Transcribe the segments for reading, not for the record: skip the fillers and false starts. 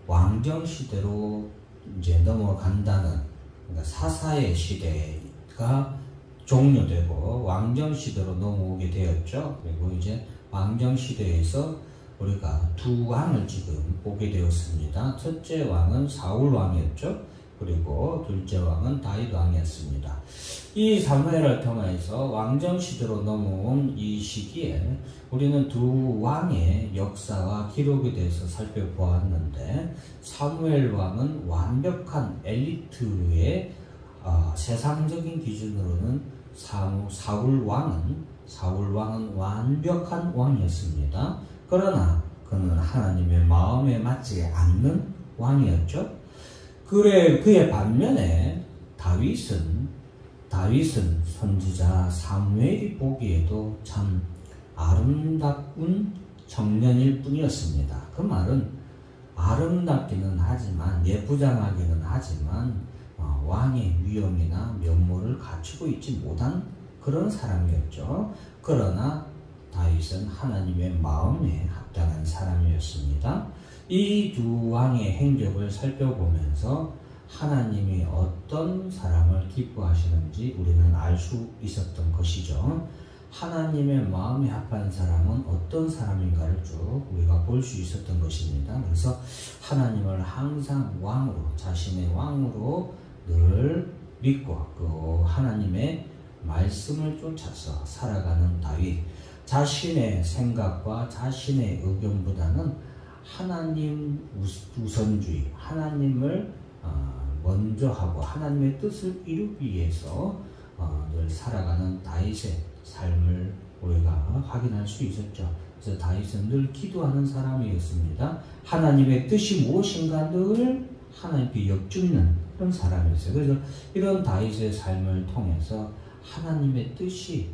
왕정 시대로 이제 넘어간다는, 그러니까 사사의 시대가 종료되고 왕정 시대로 넘어오게 되었죠. 그리고 이제 왕정 시대에서 우리가 두 왕을 지금 보게 되었습니다. 첫째 왕은 사울 왕이었죠. 그리고 둘째 왕은 다윗 왕이었습니다. 이 사무엘을 통해서 왕정 시대로 넘어온 이 시기에 우리는 두 왕의 역사와 기록에 대해서 살펴보았는데, 사무엘 왕은 완벽한 엘리트의 세상적인 기준으로는 사울 왕은 완벽한 왕이었습니다. 그러나 그는 하나님의 마음에 맞지 않는 왕이었죠. 그의 반면에 다윗은 선지자 사무엘이 보기에도 참 아름다운 청년일 뿐이었습니다. 그 말은 아름답기는 하지만, 예쁘장하기는 하지만 왕의 위엄이나 면모를 갖추고 있지 못한 그런 사람이었죠. 그러나 다윗은 하나님의 마음에 합당한 사람이었습니다. 이 두 왕의 행적을 살펴보면서 하나님이 어떤 사람을 기뻐하시는지 우리는 알 수 있었던 것이죠. 하나님의 마음에 합한 사람은 어떤 사람인가를 쭉 우리가 볼 수 있었던 것입니다. 그래서 하나님을 항상 왕으로, 자신의 왕으로 늘 믿고 그 하나님의 말씀을 쫓아서 살아가는 다윗, 자신의 생각과 자신의 의견보다는 하나님 우선주의, 하나님을 먼저 하고 하나님의 뜻을 이루기 위해서 늘 살아가는 다윗의 삶을 우리가 확인할 수 있었죠. 그래서 다윗은 늘 기도하는 사람이었습니다. 하나님의 뜻이 무엇인가 늘 하나님께 여쭙는 그런 사람이었어요. 그래서 이런 다윗의 삶을 통해서 하나님의 뜻이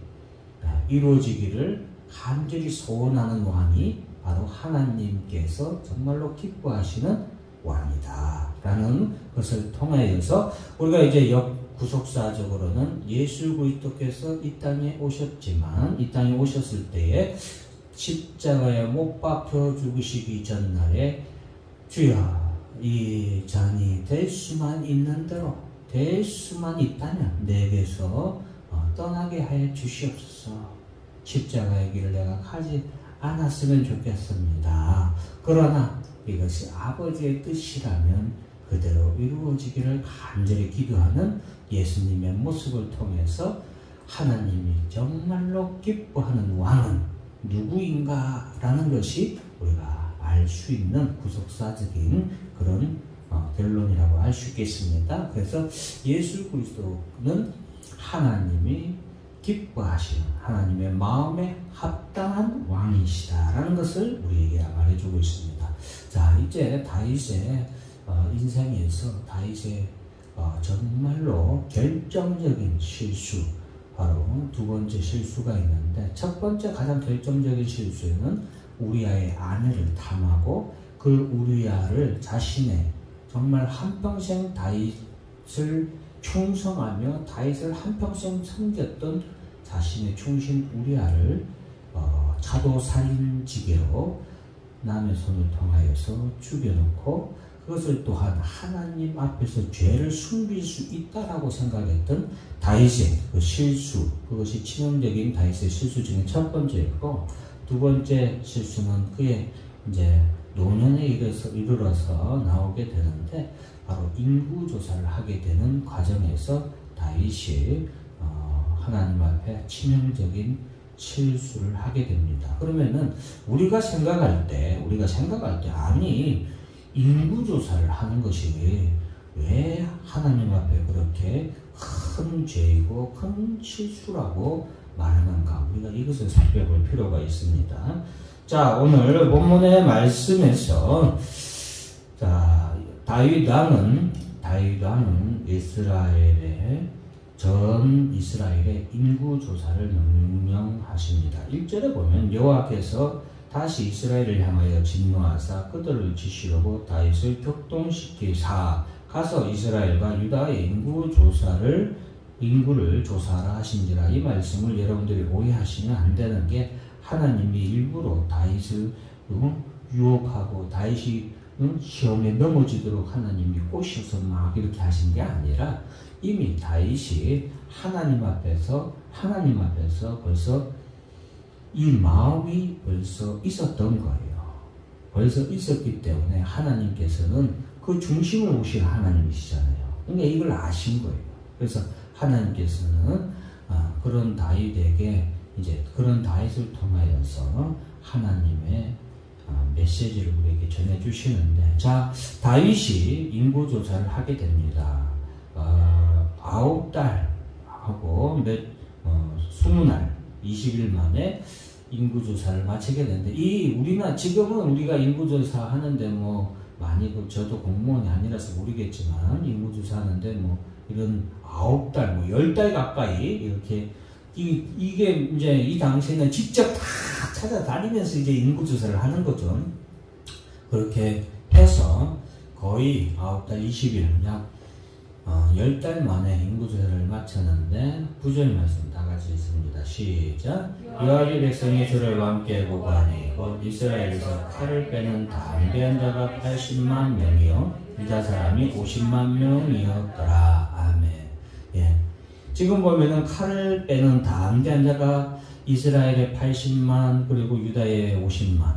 이루어지기를 간절히 소원하는 왕이 바로 하나님께서 정말로 기뻐하시는 왕이다 라는 것을 통하여서 우리가 이제 구속사적으로는 예수 그리스도께서 이 땅에 오셨지만, 이 땅에 오셨을 때에 십자가에 못 박혀 죽으시기 전날에 주여 이 잔이 될 수만 있는 대로, 될 수만 있다면 내게서 떠나게 하여 주시옵소서. 십자가의 길을 내가 가지 않았으면 좋겠습니다. 그러나 이것이 아버지의 뜻이라면 그대로 이루어지기를 간절히 기도하는 예수님의 모습을 통해서 하나님이 정말로 기뻐하는 왕은 누구인가 라는 것이 우리가 알 수 있는 구속사적인 그런 결론이라고 할 수 있겠습니다. 그래서 예수 그리스도는 하나님이 기뻐하시는, 하나님의 마음에 합당한 왕이시다라는 것을 우리에게 말해주고 있습니다. 자, 이제 다윗의 인생에서 다윗의 정말로 결정적인 실수, 바로 두 번째 실수가 있는데, 첫 번째 가장 결정적인 실수는 우리아의 아내를 탐하고 그 우리아를 자신의 정말 한평생 다윗을 충성하며 다윗을 한평생 섬겼던 자신의 충신 우리아를 차도살인지계로 남의 손을 통하여서 죽여놓고, 그것을 또한 하나님 앞에서 죄를 숨길 수 있다라고 생각했던 다윗의 그 실수, 그것이 치명적인 다윗의 실수 중에 첫 번째였고, 두 번째 실수는 그의 이제 노년에 이르러서 나오게 되는데, 바로 인구조사를 하게 되는 과정에서 다윗이 하나님 앞에 치명적인 실수를 하게 됩니다. 그러면은 우리가 생각할 때 아니, 인구조사를 하는 것이 왜 하나님 앞에 그렇게 큰 죄이고 큰 실수라고 말하는가? 우리가 이것을 살펴볼 필요가 있습니다. 자, 오늘 본문의 말씀에서 다윗 왕은 전 이스라엘의 인구조사를 명령하십니다. 1절에 보면 여호와께서 다시 이스라엘을 향하여 진노하사 그들을 지시려고 다윗을 격동시키사 가서 이스라엘과 유다의 인구를 조사하라 하신지라. 이 말씀을 여러분들이 오해하시면 안 되는 게, 하나님이 일부러 다윗을 유혹하고 다윗이 시험에 넘어지도록 하나님이 꼬셔서 막 이렇게 하신 게 아니라 이미 다윗이 하나님 앞에서 벌써 이 마음이 벌써 있었던 거예요. 벌써 있었기 때문에 하나님께서는 그 중심을 보신 하나님이시잖아요. 그러니까 이걸 아신 거예요. 그래서 하나님께서는 그런 다윗에게 이제 그런 다윗을 통하여서 하나님의 메시지를 우리에게 전해주시는데, 자, 다윗이 인구조사를 하게 됩니다. 9달 하고 20날, 20일 만에 인구조사를 마치게 되는데, 지금은 우리가 인구조사 하는데 많이, 저도 공무원이 아니라서 모르겠지만, 인구조사 하는데 이런 9달, 10달 가까이 이렇게, 이게 이제 이 당시에는 직접 다 찾아다니면서 이제 인구조사를 하는 거죠. 그렇게 해서 거의 9달 20일, 약 10달 만에 인구조사를 마쳤는데, 구절 말씀 다 같이 읽습니다. 시작. 여호와의 백성이 주를 함께 보고하니 곧 이스라엘에서 칼을 빼는 담대한 자가 80만 명이요 유다 사람이 50만 명이었더라. 아멘. 예. 지금 보면은 칼을 빼는 담대한 자가 이스라엘의 80만 그리고 유다의 50만.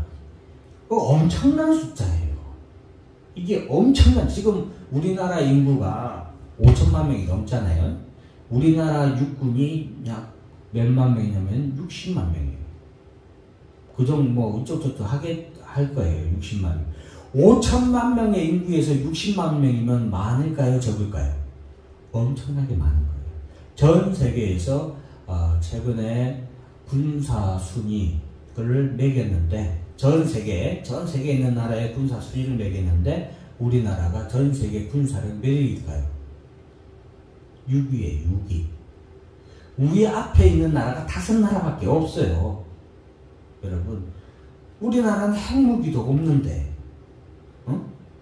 엄청난 숫자예요. 이게 엄청난, 지금 우리나라 인구가 5천만 명이 넘잖아요. 우리나라 육군이 약 몇만 명이냐면 60만 명이에요. 그 정도 어쩌고저쩌고 할 거예요. 60만 명. 5천만 명의 인구에서 60만 명이면 많을까요? 적을까요? 엄청나게 많은 거예요. 전 세계에서 최근에 군사 순위를 매겼는데, 전 세계에 있는 나라의 군사 순위를 매겼는데, 우리나라가 전 세계 군사력 몇 위일까요? 6위에 6위. 우리 앞에 있는 나라가 5나라밖에 없어요. 여러분, 우리나라는 핵무기도 없는데,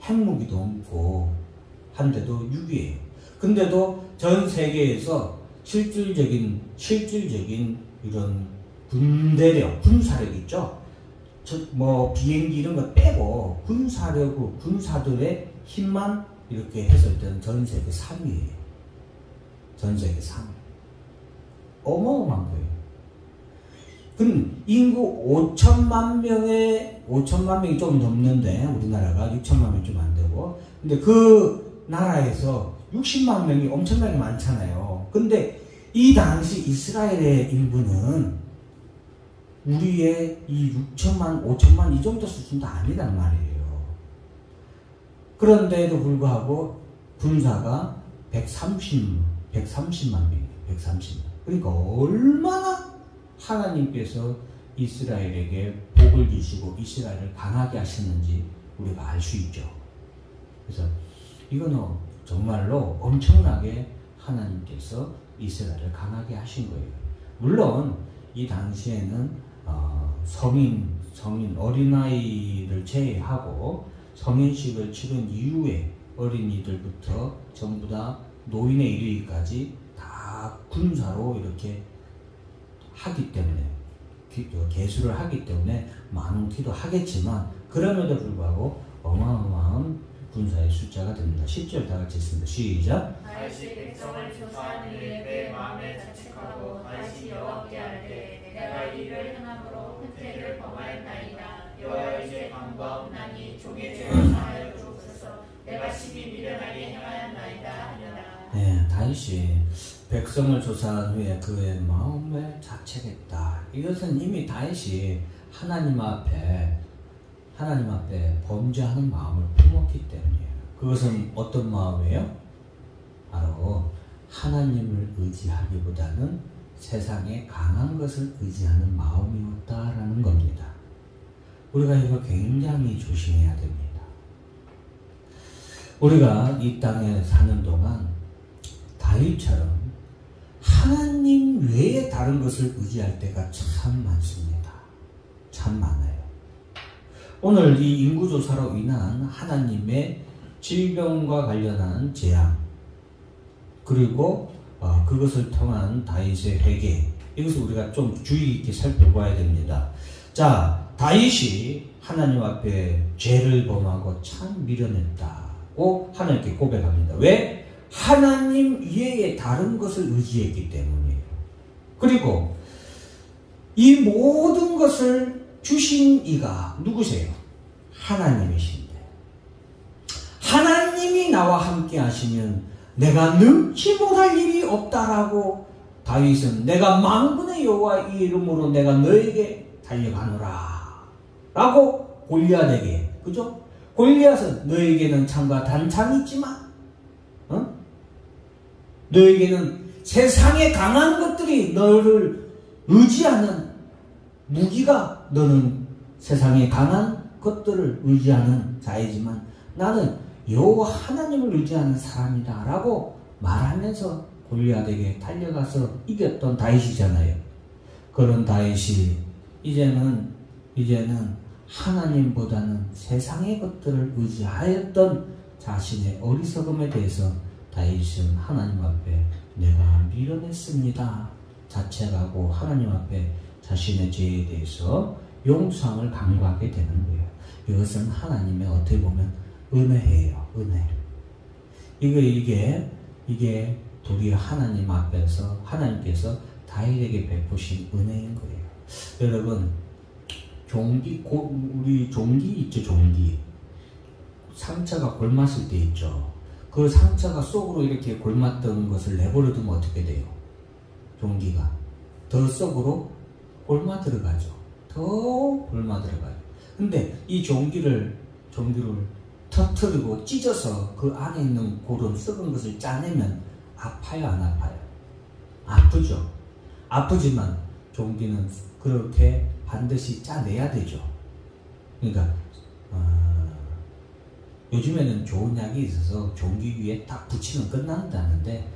핵무기도 없고 한데도 6위에요. 근데도 전 세계에서 실질적인 이런 군대력, 군사력 있죠? 비행기 이런 거 빼고 군사들의 힘만 이렇게 했을 때는 전 세계 3위예요. 전 세계 3위. 어마어마한 거예요. 그럼 인구 5천만 명이 좀 넘는데, 우리나라가 6천만 명이 좀 안 되고, 근데 그 나라에서 60만 명이 엄청나게 많잖아요. 근데 이 당시 이스라엘의 인구는 우리의 이 6천만, 5천만 이 정도 수준도 아니란 말이에요. 그런데도 불구하고 군사가 130만 명이에요. 130만. 그러니까 얼마나 하나님께서 이스라엘에게 복을 주시고 이스라엘을 강하게 하셨는지 우리가 알 수 있죠. 그래서 이거는 정말로 엄청나게 하나님께서 이스라엘을 강하게 하신 거예요. 물론 이 당시에는 성인 어린아이를 제외하고 성인식을 치른 이후에 어린이들부터 전부 다 노인에 이르기까지 다 군사로 이렇게 하기 때문에, 계수를 하기 때문에 많기도 하겠지만, 그럼에도 불구하고 어마어마한 군사의 숫자가 됩니다. 10절 다 같이 읽습니다. 시작. 다윗이 백성을 조사한 후에 내 마음에 자책하고 다시 여호와께 아뢰되 내가 이 일을 행함으로 흠죄를 범하였나이다. 여호와여 이제 강구가 없나니 종의 죄를 사하여 주옵소서. 내가 심히 미련하게 행하였나이다 하니라. 네, 다윗이 백성을 조사한 후에 그의 마음에 자책했다. 이것은 이미 다윗이 하나님 앞에 범죄하는 마음을 품었기 때문이에요. 그것은 어떤 마음이에요? 바로 하나님을 의지하기보다는 세상에 강한 것을 의지하는 마음이었다라는 겁니다. 우리가 이거 굉장히 조심해야 됩니다. 우리가 이 땅에 사는 동안 다윗처럼 하나님 외에 다른 것을 의지할 때가 참 많습니다. 참 많아요. 오늘 이 인구조사로 인한 하나님의 질병과 관련한 재앙, 그리고 그것을 통한 다윗의 회개, 이것을 우리가 좀 주의 있게 살펴봐야 됩니다. 자, 다윗이 하나님 앞에 죄를 범하고 참 미련했다고 하나님께 고백합니다. 왜? 하나님 외에 다른 것을 의지했기 때문이에요. 그리고 이 모든 것을 주신 이가 누구세요? 하나님이신데, 하나님이 나와 함께 하시면 내가 능치 못할 일이 없다라고 다윗은 내가 만군의 여호와 이 이름으로 내가 너에게 달려가노라 라고 골리앗에게, 그죠? 골리앗은 너에게는 창과 단창이 있지만 너에게는 세상에 강한 것들이 너를 의지하는 무기가, 너는 세상에 강한 것들을 의지하는 자이지만 나는 여호와 하나님을 의지하는 사람이다 라고 말하면서 골리앗에게 달려가서 이겼던 다윗이잖아요. 그런 다윗이 이제는 하나님보다는 세상의 것들을 의지하였던 자신의 어리석음에 대해서 다윗은 하나님 앞에 내가 미련했습니다 자책하고 하나님 앞에 자신의 죄에 대해서 용서함을 간구하게 되는 거예요. 이것은 하나님의 어떻게 보면 은혜예요. 은혜. 이게 도리어 하나님 앞에서 하나님께서 다윗에게 베푸신 은혜인 거예요. 여러분, 우리 종기 있죠, 종기. 상처가 골맞을 때 있죠. 그 상처가 속으로 이렇게 골맞던 것을 내버려두면 어떻게 돼요? 종기가 더 속으로 골마 들어가죠. 더 골마 들어가요. 근데 이 종기를 터뜨리고 찢어서 그 안에 있는 고름 썩은 것을 짜내면 아파요, 안 아파요? 아프죠. 아프지만 종기는 그렇게 반드시 짜내야 되죠. 그러니까 요즘에는 좋은 약이 있어서 종기 위에 딱 붙이면 끝난다는데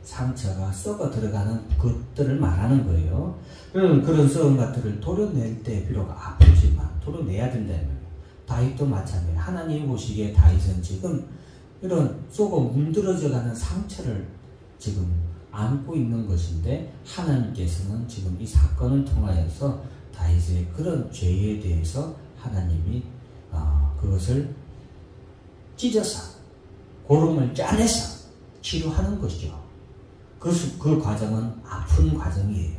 상처가 썩어 들어가는 것들을 말하는 거예요. 그런 썩은 것들을 도려낼 때 비록 아프지만 도려내야 된다면 다윗도 마찬가지예요. 하나님 보시기에 다윗은 지금 이런 썩어 문드러져가는 상처를 지금 안고 있는 것인데 하나님께서는 지금 이 사건을 통하여서 다윗의 그런 죄에 대해서 하나님이 그것을 찢어서 고름을 짜내서 치료하는 것이죠. 그 과정은 아픈 과정이에요.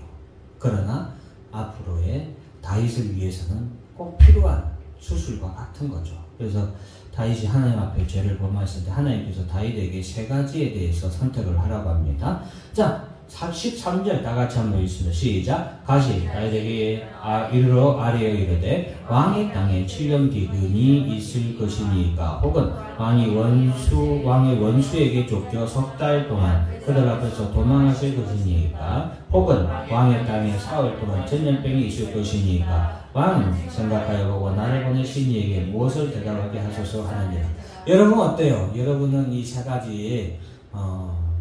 그러나 앞으로의 다윗을 위해서는 꼭 필요한 수술과 같은 거죠. 그래서 다윗이 하나님 앞에 죄를 범했을 때 하나님께서 다윗에게 세 가지에 대해서 선택을 하라고 합니다. 자, 13절 다 같이 한번 읽습니다. 시작. 가시 다윗에게 이르러 아뢰어 이르되 왕의 땅에 7년 기근이 있을 것이니까, 혹은 왕의 원수에게 쫓겨 석 달 동안 그들 앞에서 도망하실 것이니까, 혹은 왕의 땅에 사흘 동안 전염병이 있을 것이니까 왕은 생각하여 보고 나를 보내신 이에게 무엇을 대답하게 하소서 하느니라. 여러분 어때요? 여러분은 이 세 가지의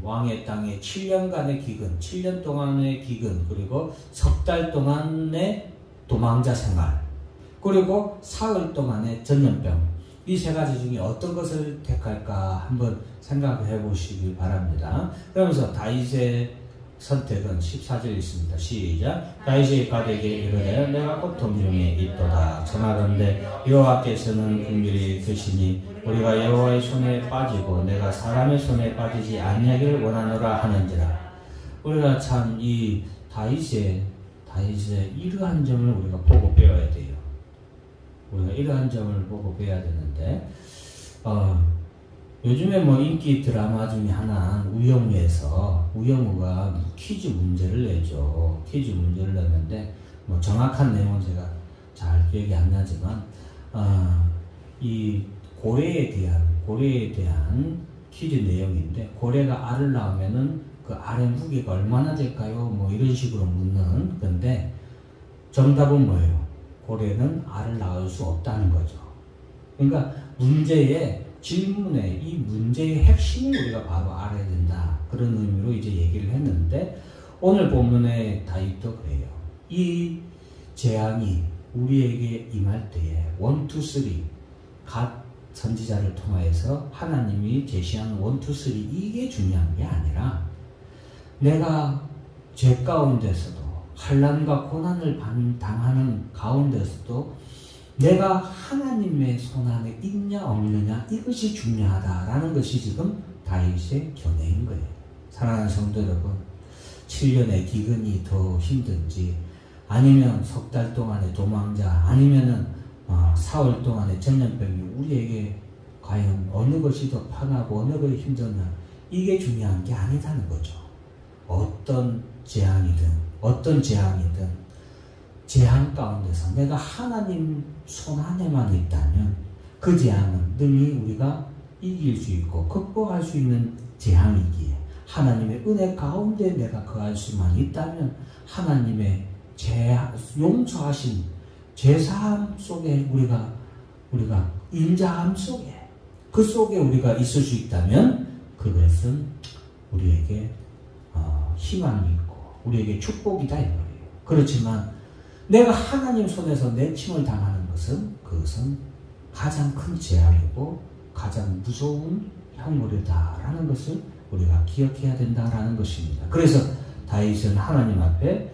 왕의 땅에 7년간의 기근, 7년 동안의 기근, 그리고 석 달 동안의 도망자 생활, 그리고 사흘 동안의 전염병, 이 세 가지 중에 어떤 것을 택할까 한번 생각해 보시기 바랍니다. 그러면서 다윗의 선택은 14절 있습니다. 시작. 다윗이 가드에게 이르되 내가 고통 중에 있도다. 청하건대 여호와께서는 긍휼히 드시니 우리가 여호와의 손에 빠지고 내가 사람의 손에 빠지지 아니하기를 원하노라 하는지라. 우리가 참 이 다윗의 이러한 점을 우리가 보고 배워야 돼요. 우리가 이러한 점을 보고 배워야 되는데, 요즘에 인기 드라마 중에 하나는 우영우가 퀴즈 문제를 내죠. 퀴즈 문제를 냈는데, 정확한 내용은 제가 잘 기억이 안 나지만, 이 고래에 대한 퀴즈 내용인데, 고래가 알을 낳으면은 그 알의 무게가 얼마나 될까요? 이런 식으로 묻는 건데, 정답은 뭐예요? 고래는 알을 낳을 수 없다는 거죠. 그러니까 질문의 이 문제의 핵심을 우리가 바로 알아야 된다. 그런 의미로 이제 얘기를 했는데, 오늘 본문의 다윗도 그래요. 이 재앙이 우리에게 임할 때에 1, 2, 3 각 선지자를 통하여서 하나님이 제시하는 1, 2, 3 이게 중요한 게 아니라, 내가 죄 가운데서도 환난과 고난을 당하는 가운데서도 내가 하나님의 손안에 있냐 없느냐 이것이 중요하다라는 것이 지금 다윗의 견해인 거예요. 사랑하는 성도 여러분, 7년의 기근이 더 힘든지 아니면 석 달 동안의 도망자 아니면은 4월 동안의 전염병이 우리에게 과연 어느 것이 더 편하고 어느 것이 힘드냐 이게 중요한 게 아니다는 거죠. 어떤 재앙이든 재앙 가운데서 내가 하나님 손 안에만 있다면 그 재앙은 능히 우리가 이길 수 있고 극복할 수 있는 재앙이기에 하나님의 은혜 가운데 내가 거할 수만 있다면 하나님의 용서하신 제사함 속에 우리가 인자함 속에 그 속에 우리가 있을 수 있다면 그것은 우리에게 희망이 있고 우리에게 축복이다 이 말이에요. 그렇지만 내가 하나님 손에서 내침을 당하는 그것은 가장 큰 재앙이고 가장 무서운 형벌이다라는 것을 우리가 기억해야 된다라는 것입니다. 그래서 다윗은 하나님 앞에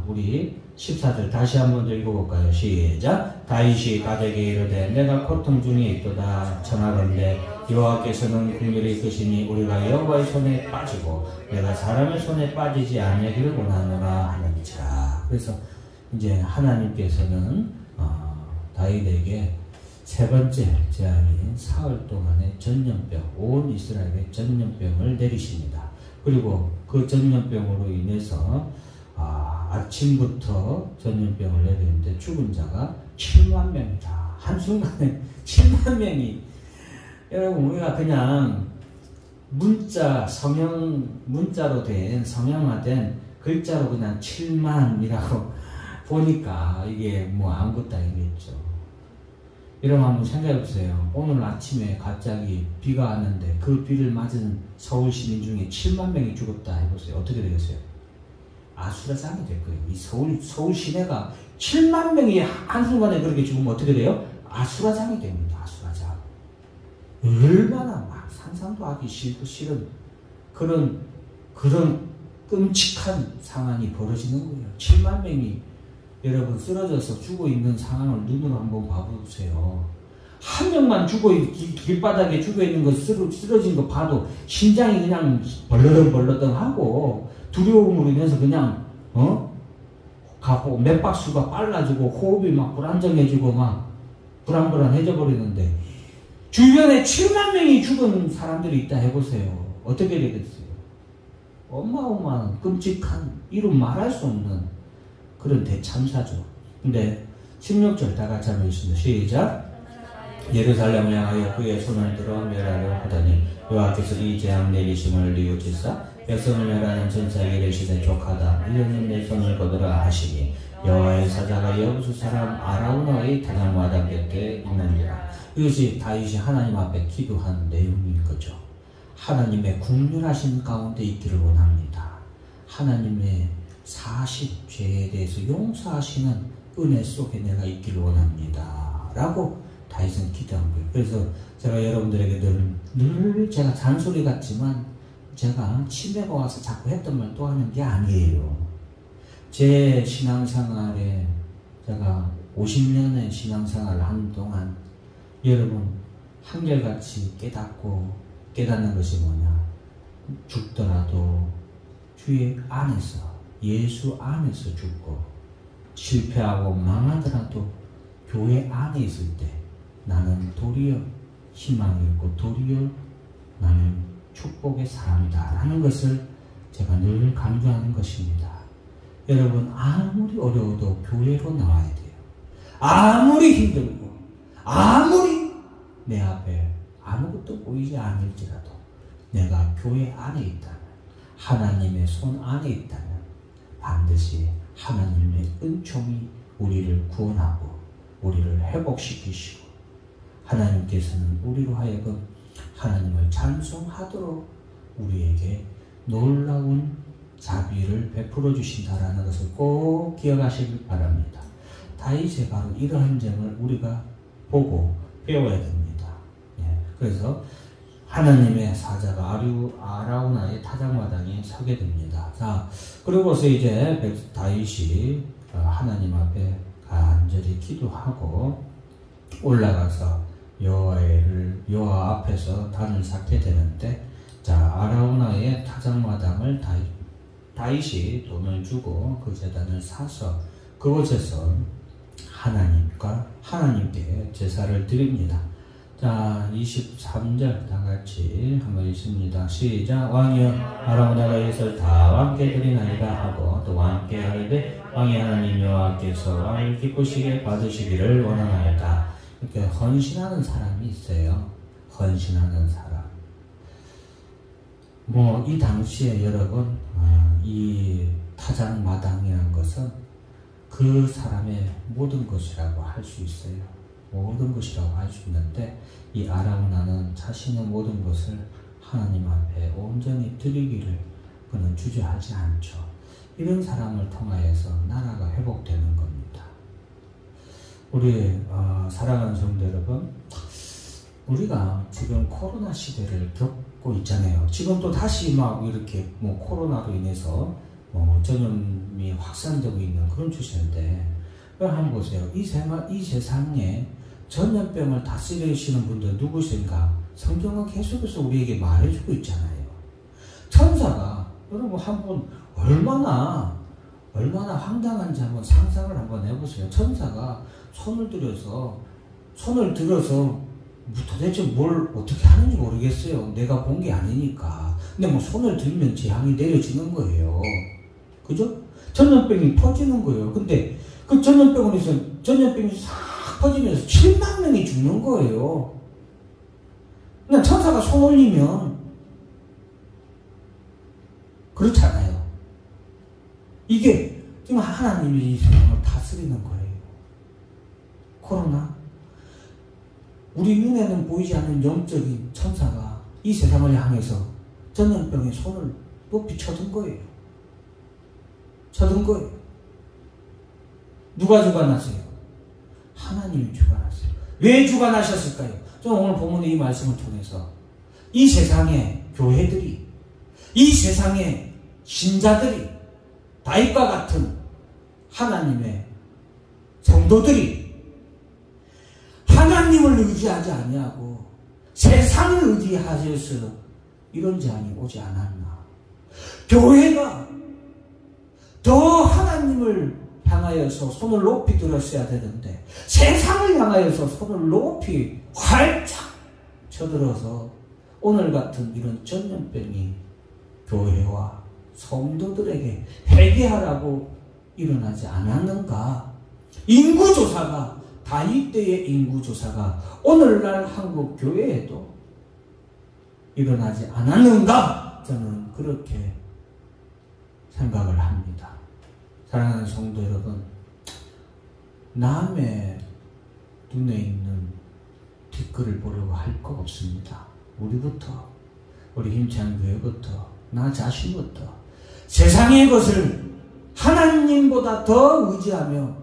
우리 14절 다시 한번 더 읽어볼까요? 시작. 다윗이 가족에게 이르되 내가 고통 중에 있도다 청하건대 여호와께서는 긍휼히 이끄시니 우리가 여호와의 손에 빠지고 내가 사람의 손에 빠지지 아니하기를 원하노라 하는지라. 그래서 이제 하나님께서는 다윗에게 세 번째 재앙인 사흘 동안의 전염병, 온 이스라엘의 전염병을 내리십니다. 그리고 그 전염병으로 인해서 아침부터 전염병을 내리는데 죽은 자가 7만 명이다. 한순간에 7만 명이. 여러분, 우리가 그냥 문자로 된 성형화된 글자로 그냥 7만이라고 보니까 이게 뭐 아무것도 아니겠죠. 여러분 한번 생각해 보세요. 오늘 아침에 갑자기 비가 왔는데 그 비를 맞은 서울 시민 중에 7만 명이 죽었다 해보세요. 어떻게 되겠어요? 아수라장이 될 거예요. 이 서울 시내가 7만 명이 한순간에 그렇게 죽으면 어떻게 돼요? 아수라장이 됩니다. 아수라장. 얼마나 막 상상도 하기 싫은 그런 끔찍한 상황이 벌어지는 거예요. 7만 명이 여러분 쓰러져서 죽어 있는 상황을 눈으로 한번 봐보세요. 한 명만 길바닥에 죽어 있는 거 쓰러진 거 봐도 심장이 그냥 벌러덩 하고 두려움으로 인해서 그냥 맥박수가 빨라지고 호흡이 막 불안정해지고 막 불안해져 버리는데 주변에 7만 명이 죽은 사람들이 있다 해보세요. 어떻게 되겠어요? 어마어마한 끔찍한 이름 말할 수 없는 그런 대참사죠. 근데 16절 다 같이 한번 읽습니다. 시작. 예루살렘을 향하여 그의 손을 들어 멸하려 하더니 여호와께서 이 재앙 내리심을 뉘우치사 백성을 멸하는 전사에게 이르시되 족하다. 이러니 내 손을 거두라 하시니 여호와의 사자가 여부수 사람 아라우나의 타작마당 곁에 있느니라. 이것이 다윗이 하나님 앞에 기도한 내용인 거죠. 하나님의 국률하신 가운데 있기를 원합니다. 하나님의 사실 죄에 대해서 용서하시는 은혜 속에 내가 있기를 원합니다. 라고 다윗은 기도한 거예요. 그래서 제가 여러분들에게 늘 제가 잔소리 같지만 제가 치매가 와서 자꾸 했던 말 또 하는 게 아니에요. 제 신앙생활에 제가 50년의 신앙생활을 하는 동안 여러분 한결같이 깨닫는 것이 뭐냐. 죽더라도 주의 안에서 예수 안에서 죽고 실패하고 망하더라도 교회 안에 있을 때 나는 도리어 희망이 있고 도리어 나는 축복의 사람이다 라는 것을 제가 늘 강조하는 것입니다. 여러분 아무리 어려워도 교회로 나와야 돼요. 아무리 힘들고 아무리 내 앞에 아무것도 보이지 않을지라도 내가 교회 안에 있다면 하나님의 손 안에 있다면 반드시 하나님의 은총이 우리를 구원하고 우리를 회복시키시고 하나님께서는 우리로 하여금 하나님을 찬송하도록 우리에게 놀라운 자비를 베풀어 주신다라는 것을 꼭 기억하시길 바랍니다. 다윗의 바로 이러한 점을 우리가 보고 배워야 됩니다. 그래서 하나님의 사자가 아라우나의 타작마당에 서게 됩니다. 자, 그러고서 이제 다윗이 하나님 앞에 간절히 기도하고 올라가서 여호와 앞에서 단을 쌓게 되는데, 자, 아라우나의 타작마당을 다윗이 돈을 주고 그 제단을 사서 그곳에서 하나님께 제사를 드립니다. 자, 23절 다 같이 한번 읽습니다. 시작. 왕이여, 아라우나가 이것을 다 왕께 드리나이다 하고, 또 왕께 하르되 왕이 하나님 여호와께서 왕을 기쁘시게 받으시기를 원하나이다. 이렇게 헌신하는 사람이 있어요. 헌신하는 사람. 이 당시에 여러분, 이 타작마당이라는 것은 그 사람의 모든 것이라고 할 수 있어요. 모든 것이라고 할 수 있는데, 이 아라우나는 자신의 모든 것을 하나님 앞에 온전히 드리기를 그는 주저하지 않죠. 이런 사람을 통하여서 나라가 회복되는 겁니다. 우리 사랑하는 성도 여러분, 우리가 지금 코로나 시대를 겪고 있잖아요. 지금 또 다시 막 이렇게 코로나로 인해서 전염이 확산되고 있는 그런 추세인데, 한번 보세요. 이 세상에 전염병을 다스리시는 분들 누구신가? 성경은 계속해서 우리에게 말해주고 있잖아요. 천사가, 여러분 한번 얼마나 황당한지 한번 상상을 한번 해보세요. 천사가 손을 들어서 도대체 뭘 어떻게 하는지 모르겠어요. 내가 본 게 아니니까. 근데 손을 들면 재앙이 내려지는 거예요. 그죠? 전염병이 퍼지는 거예요. 근데 그 전염병이 싹 퍼지면서 7만 명이 죽는 거예요. 그냥 천사가 손 올리면 그렇잖아요. 이게 지금 하나님이 이 세상을 다스리는 거예요. 코로나. 우리 눈에는 보이지 않는 영적인 천사가 이 세상을 향해서 전염병의 손을 높이 쳐든 거예요. 누가 주관하세요? 하나님이 주관하세요. 왜 주관하셨을까요? 저는 오늘 본문의 이 말씀을 통해서 이 세상의 교회들이, 이 세상의 신자들이, 다윗과 같은 하나님의 성도들이 하나님을 의지하지 아니하고 세상을 의지하셔서 이런 재앙이 오지 않았나. 교회가 더 하나님을 향하여서 손을 높이 들었어야 되는데 세상을 향하여서 손을 높이 활짝 쳐들어서 오늘 같은 이런 전염병이 교회와 성도들에게 회개하라고 일어나지 않았는가. 인구조사가, 다윗 때의 인구조사가 오늘날 한국 교회에도 일어나지 않았는가. 저는 그렇게 생각을 합니다. 사랑하는 성도 여러분, 남의 눈에 있는 뒷글을 보려고 할 거 없습니다. 우리부터, 우리 힘찬 교회부터, 나 자신부터 세상의 것을 하나님보다 더 의지하며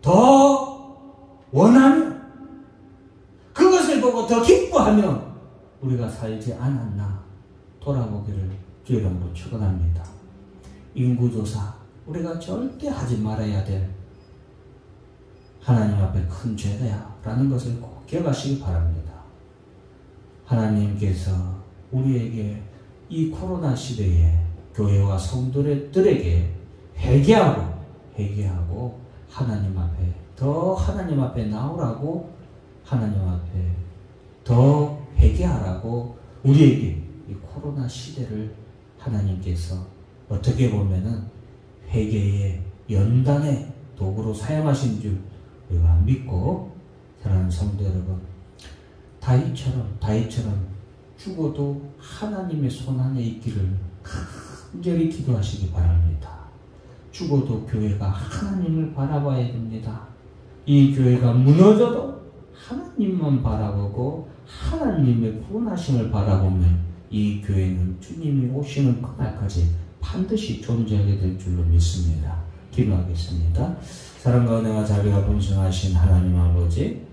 더 원하며 그것을 보고 더 기뻐하며 우리가 살지 않았나 돌아보기를 주의 이름으로 축원합니다. 인구조사, 우리가 절대 하지 말아야 될 하나님 앞에 큰 죄다 라는 것을 꼭 기억하시기 바랍니다. 하나님께서 우리에게 이 코로나 시대에 교회와 성도들에게 회개하고 하나님 앞에 나오라고, 하나님 앞에 더 회개하라고 우리에게 이 코로나 시대를 하나님께서 어떻게 보면은 회개의 연단의 도구로 사용하신 줄 우리가 믿고, 사랑하는 성도 여러분, 다윗처럼 죽어도 하나님의 손 안에 있기를 간절히 기도하시기 바랍니다. 죽어도 교회가 하나님을 바라봐야 됩니다. 이 교회가 무너져도 하나님만 바라보고 하나님의 구원하심을 바라보면 이 교회는 주님이 오시는 그날까지 반드시 존재하게 될 줄로 믿습니다. 기도하겠습니다. 사랑과 은혜와 자비가 분성하신 하나님 아버지,